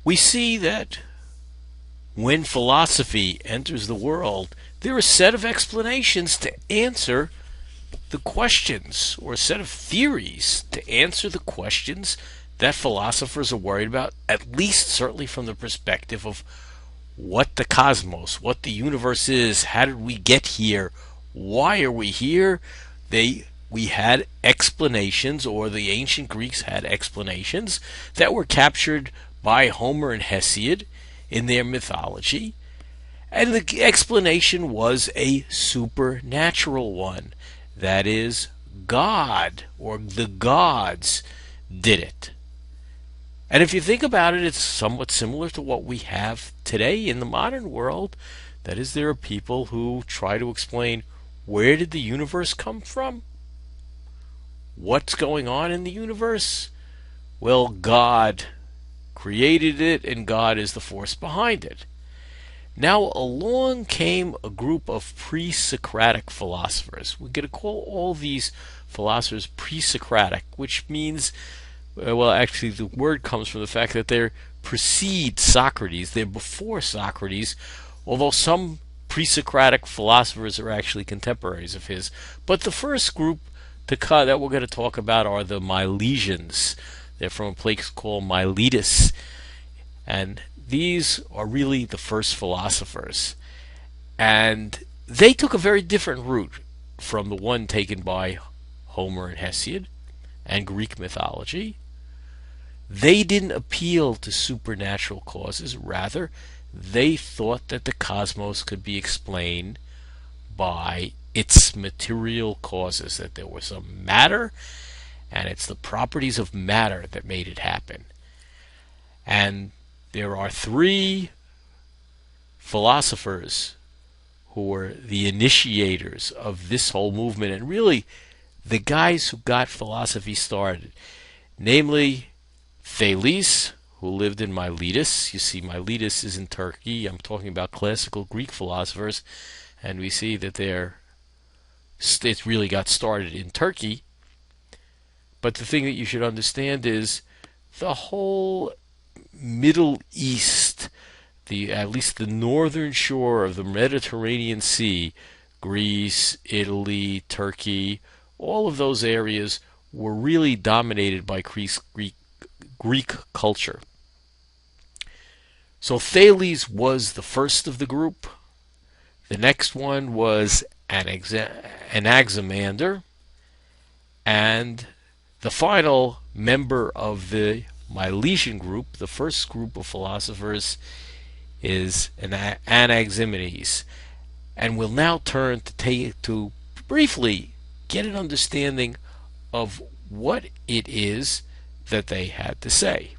We see that when philosophy enters the world, there are a set of explanations to answer the questions, or a set of theories to answer the questions that philosophers are worried about, at least certainly from the perspective of what the cosmos, what the universe is, how did we get here, why are we here. We had explanations, or the ancient Greeks had explanations that were captured by Homer and Hesiod in their mythology, and the explanation was a supernatural one. That is, God or the gods did it. And if you think about it, it's somewhat similar to what we have today in the modern world. That is, there are people who try to explain, where did the universe come from? What's going on in the universe? Well, God created it, and God is the force behind it. Now along came a group of pre-Socratic philosophers. We're going to call all these philosophers pre-Socratic, which means, well, actually the word comes from the fact that they precede Socrates, they're before Socrates, although some pre-Socratic philosophers are actually contemporaries of his. But the first group that we're going to talk about are the Milesians. They're from a place called Miletus, and these are really the first philosophers. And they took a very different route from the one taken by Homer and Hesiod and Greek mythology. They didn't appeal to supernatural causes. Rather, they thought that the cosmos could be explained by its material causes, that there was some matter, and it's the properties of matter that made it happen. And there are three philosophers who were the initiators of this whole movement, and really the guys who got philosophy started. Namely, Thales, who lived in Miletus. You see, Miletus is in Turkey. I'm talking about classical Greek philosophers, and we see that it really got started in Turkey. But the thing that you should understand is the whole Middle East, at least the northern shore of the Mediterranean Sea, Greece, Italy, Turkey, all of those areas were really dominated by Greek culture. So Thales was the first of the group. The next one was Anaximander, and the final member of the Milesian group, the first group of philosophers, is Anaximenes. And we'll now turn to briefly get an understanding of what it is that they had to say.